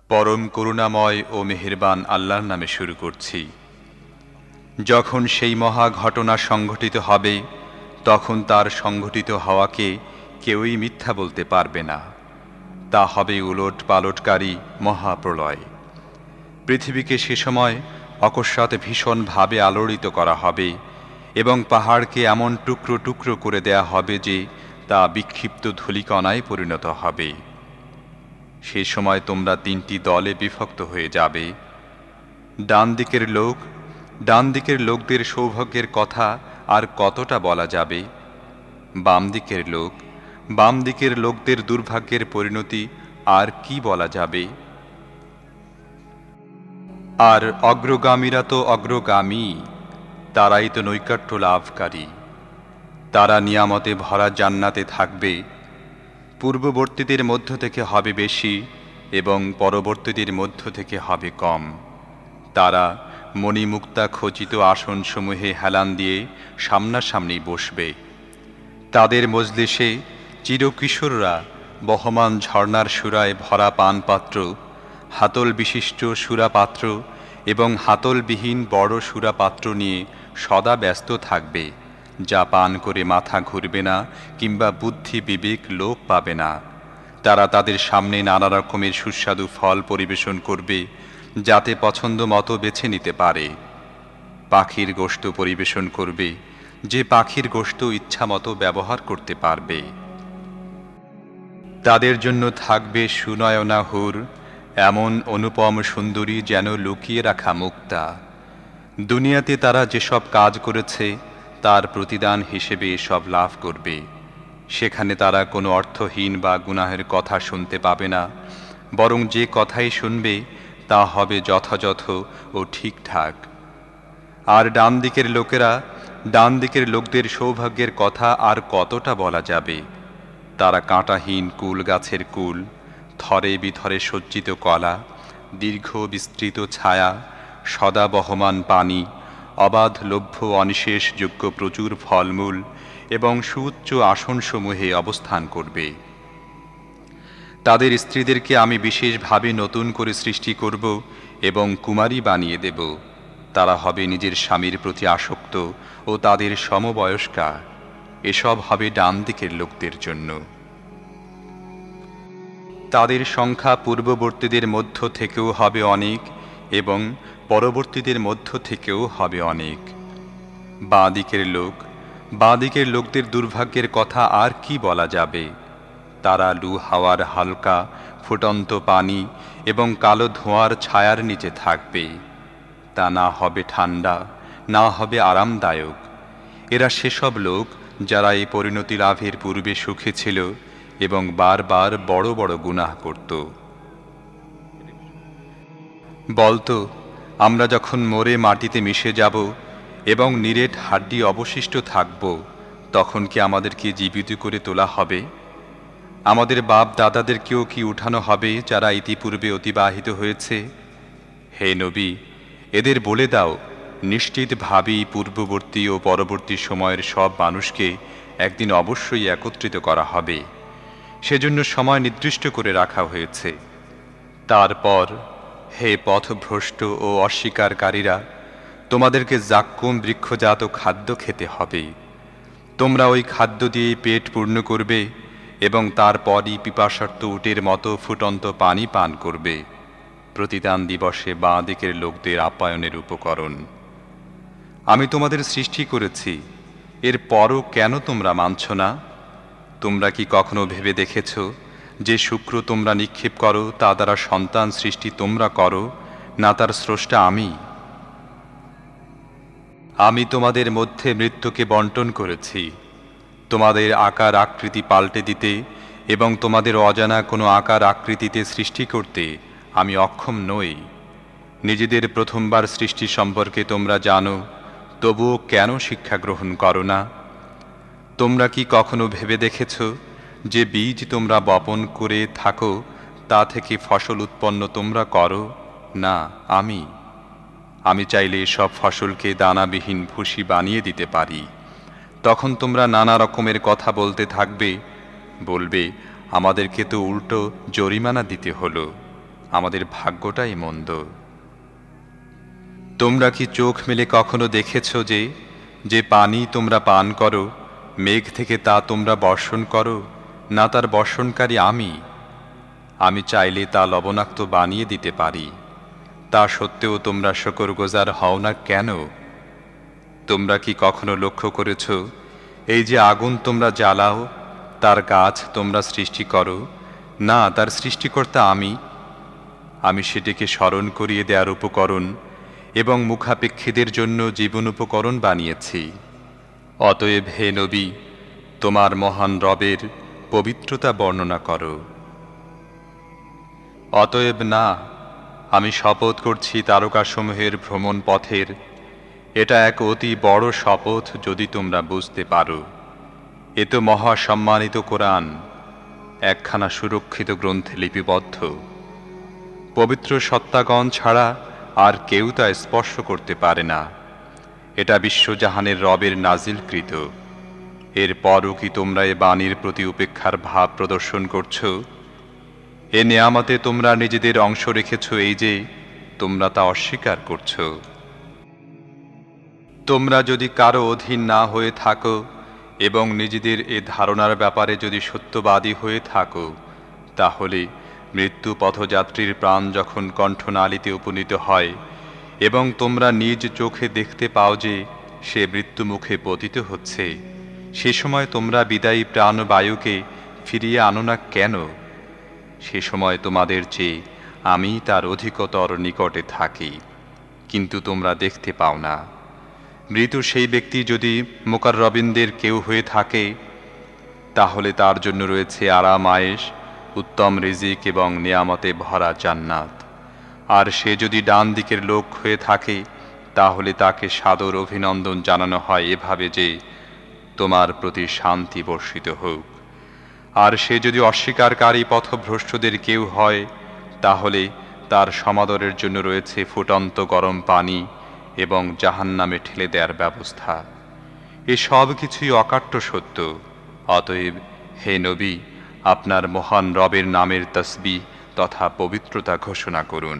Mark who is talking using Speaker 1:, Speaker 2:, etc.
Speaker 1: পরম করুণাময় ও মেহেরবান আল্লাহর নামে শুরু করছি। যখন সেই মহা ঘটনা সংঘটিত হবে, তখন তার সংঘটিত হওয়াকে কেউই মিথ্যা বলতে পারবে না। তা হবে উলট পালটকারী মহাপ্রলয়। পৃথিবীকে সে সময় অকস্মাৎ ভীষণভাবে আলোড়িত করা হবে এবং পাহাড়কে এমন টুকরো টুকরো করে দেয়া হবে যে তা বিক্ষিপ্ত ধূলিকণায় পরিণত হবে। সে সময় তোমরা তিনটি দলে বিভক্ত হয়ে যাবে। ডান দিকের লোকদের সৌভাগ্যের কথা আর কতটা বলা যাবে? বাম দিকের লোকদের দুর্ভাগ্যের পরিণতি আর কি বলা যাবে? আর অগ্রগামীরা তো অগ্রগামী, তারাই তো নৈকট্য লাভকারী। তারা নিয়ামতে ভরা জান্নাতে থাকবে। পূর্ববর্তীদের মধ্য থেকে হবে বেশি এবং পরবর্তীদের মধ্য থেকে হবে কম। তারা মণিমুক্তা খচিত আসনসমূহে হেলান দিয়ে সামনাসামনি বসবে। তাদের মজলিসে চিরকিশোররা বহমান ঝর্ণার সুরায় ভরা পানপাত্র, হাতল বিশিষ্ট সুরাপাত্র এবং হাতলবিহীন বড় সুরাপাত্র নিয়ে সদা ব্যস্ত থাকবে, যা পান করে মাথা ঘুরবে না কিংবা বুদ্ধি বিবেক লোপ পাবে না। তারা তাদের সামনে নানা রকমের সুস্বাদু ফল পরিবেশন করবে, যাতে পছন্দ মতো বেছে নিতে পারে। পাখির গোশত পরিবেশন করবে, যে পাখির গোশত ইচ্ছামতো ব্যবহার করতে পারবে। তাদের জন্য থাকবে সুনয়না হুর, এমন অনুপম সুন্দরী যেন লুকিয়ে রাখা মুক্তা। দুনিয়াতে তারা যেসব কাজ করেছে তার প্রতিদান হিসেবে এসব লাভ করবে। সেখানে তারা কোনো অর্থহীন বা গুনাহের কথা শুনতে পাবে না, বরং যে কথাই শুনবে তা হবে যথাযথ ও ঠিকঠাক। আর ডান দিকের লোকদের সৌভাগ্যের কথা আর কতটা বলা যাবে? তারা কাঁটাহীন কুল গাছের কুল, থরে বিথরে সজ্জিত কলা, দীর্ঘ বিস্তৃত ছায়া, সদা বহমান পানি, অবাধ লভ্য অনিশেষযোগ্য প্রচুর ফলমূল এবং সুউচ্চ আসনসমূহে অবস্থান করবে। তাদের স্ত্রীদেরকে আমি বিশেষভাবে নতুন করে সৃষ্টি করব এবং কুমারী বানিয়ে দেব। তারা হবে নিজের স্বামীর প্রতি আসক্ত ও তাদের সমবয়স্কা। এসব হবে ডান দিকের লোকদের জন্য। তাদের সংখ্যা পূর্ববর্তীদের মধ্য থেকেও হবে অনেক এবং পরবর্তীদের মধ্য থেকেও হবে অনেক। বাঁ দিকের লোকদের দুর্ভাগ্যের কথা আর কি বলা যাবে? তারা লু হাওয়ার হালকা ফুটন্ত পানি এবং কালো ধোঁয়ার ছায়ার নিচে থাকবে। তা না হবে ঠান্ডা, না হবে আরামদায়ক। এরা সেসব লোক যারা এই পরিণতি লাভের পূর্বে সুখী ছিল এবং বারবার বড় বড় গুনাহ করত। বলতো, আমরা যখন মরে মাটিতে মিশে যাব এবং নিরেট হাড্ডি অবশিষ্ট থাকব, তখন কি আমাদেরকে জীবিত করে তোলা হবে? আমাদের বাপ দাদাদেরকেও কি উঠানো হবে যারা ইতিপূর্বে অতিবাহিত হয়েছে? হে নবী, এদের বলে দাও, নিশ্চিতভাবেই পূর্ববর্তী ও পরবর্তী সময়ের সব মানুষকে একদিন অবশ্যই একত্রিত করা হবে। সেজন্য সময় নির্দিষ্ট করে রাখা হয়েছে। তারপর হে পথভ্রষ্ট ও অস্বীকারীরা, তোমাদেরকে জাক্কুম বৃক্ষজাত খাদ্য খেতে হবে। তোমরা ওই খাদ্য দিয়ে পেট পূর্ণ করবে এবং তারপরই পিপাসার্ত উটের মতো ফুটন্ত পানি পান করবে। প্রতিদান দিবসে বাঁ দিকের লোকদের আপ্যায়নের উপকরণ। আমি তোমাদের সৃষ্টি করেছি, এর পরও কেন তোমরা মানছ না? তোমরা কি কখনো ভেবে দেখেছ যে শুক্র তোমরা নিক্ষেপ করো তা দ্বারা সন্তান সৃষ্টি তোমরা করো, না তার স্রষ্টা আমি? আমি তোমাদের মধ্যে মৃত্যুকে বন্টন করেছি, তোমাদের আকার আকৃতি পাল্টে দিতে এবং তোমাদের অজানা কোনো আকার আকৃতিতে সৃষ্টি করতে আমি অক্ষম নই। নিজেদের প্রথমবার সৃষ্টি সম্পর্কে তোমরা জানো, তবুও কেন শিক্ষা গ্রহণ করো না? তোমরা কি কখনো ভেবে দেখেছ যে বীজ তোমরা বপন করে থাকো তা থেকে ফসল উৎপন্ন তোমরা করো? না, আমি চাইলে সব ফসলকে দানাবিহীন ভুসি বানিয়ে দিতে পারি। তখন তোমরা নানা রকমের কথা বলতে থাকবে, বলবে, আমাদেরকে তো উল্টো জরিমানা দিতে হলো। আমাদের ভাগ্যটাই মন্দ। তোমরা কি চোখ মেলে কখনো দেখেছ যে যে পানি তোমরা পান করো, মেঘ থেকে তা তোমরা বর্ষণ করো, না তার বর্ষণকারী আমি চাইলে তা লবণাক্ত বানিয়ে দিতে পারি। তা সত্ত্বেও তোমরা শুকরগুজার হও না কেন? তোমরা কি কখনো লক্ষ্য করেছ, এই যে আগুন তোমরা জ্বালাও, তার গাছ তোমরা সৃষ্টি করো না, তার সৃষ্টিকর্তা আমি সেটিকে স্মরণ করিয়ে দেওয়ার উপকরণ এবং মুখাপেক্ষীদের জন্য জীবন উপকরণ বানিয়েছি। অতএব হে নবী, তোমার মহান রবের পবিত্রতা বর্ণনা করো। অতএব না, আমি শপথ করছি তারকাসমূহের ভ্রমণ পথের, এটা এক অতি বড় শপথ যদি তোমরা বুঝতে পারো। এ তো মহাসম্মানিত কোরআন, একখানা সুরক্ষিত গ্রন্থে লিপিবদ্ধ। পবিত্র সত্তাগণ ছাড়া আর কেউ তা স্পর্শ করতে পারে না। এটা বিশ্বজাহানের রবের নাজিলকৃত। এরপরও কি তোমরা এ বাণীর প্রতি উপেক্ষার ভাব প্রদর্শন করছো? এ নেয়ামতে তোমরা নিজেদের অংশ রেখেছ, এই যে তোমরা তা অস্বীকার করছো। তোমরা যদি কারো অধীন না হয়ে থাকো এবং নিজেদের এ ধারণার ব্যাপারে যদি সত্যবাদী হয়ে থাকো, তাহলে মৃত্যু পথযাত্রীর প্রাণ যখন কণ্ঠনালীতে উপনীত হয় এবং তোমরা নিজ চোখে দেখতে পাও যে সে মৃত্যুমুখে পতিত হচ্ছে, সে সময় তোমরা বিদায়ী প্রাণবায়ুকে ফিরিয়ে আনো না কেন? সে সময় তোমাদের চেয়ে আমি তার অধিকতর নিকটে থাকি, কিন্তু তোমরা দেখতে পাও না। মৃত সেই ব্যক্তি যদি মুকাররবিনদের কেউ হয়ে থাকে, তাহলে তার জন্য রয়েছে আরাম আয়েশ, উত্তম রিজিক এবং নিয়ামতে ভরা জান্নাত। আর সে যদি ডান দিকের লোক হয়ে থাকে, তাহলে তাকে সাদর অভিনন্দন জানানো হয় এভাবে যে তোমার প্রতি শান্তি বর্ষিত হোক। আর সে যদি অস্বীকারী পথভ্রষ্টদের কেউ হয়, তাহলে তার সমাদরের জন্য রয়েছে ফুটন্ত গরম পানি এবং জাহান্নামে ঠেলে দেওয়ার ব্যবস্থা। এ সব কিছুই অকাট্য সত্য। অতএব হে নবী, আপনার মহান রবের নামের তসবিহ তথা পবিত্রতা ঘোষণা করুন।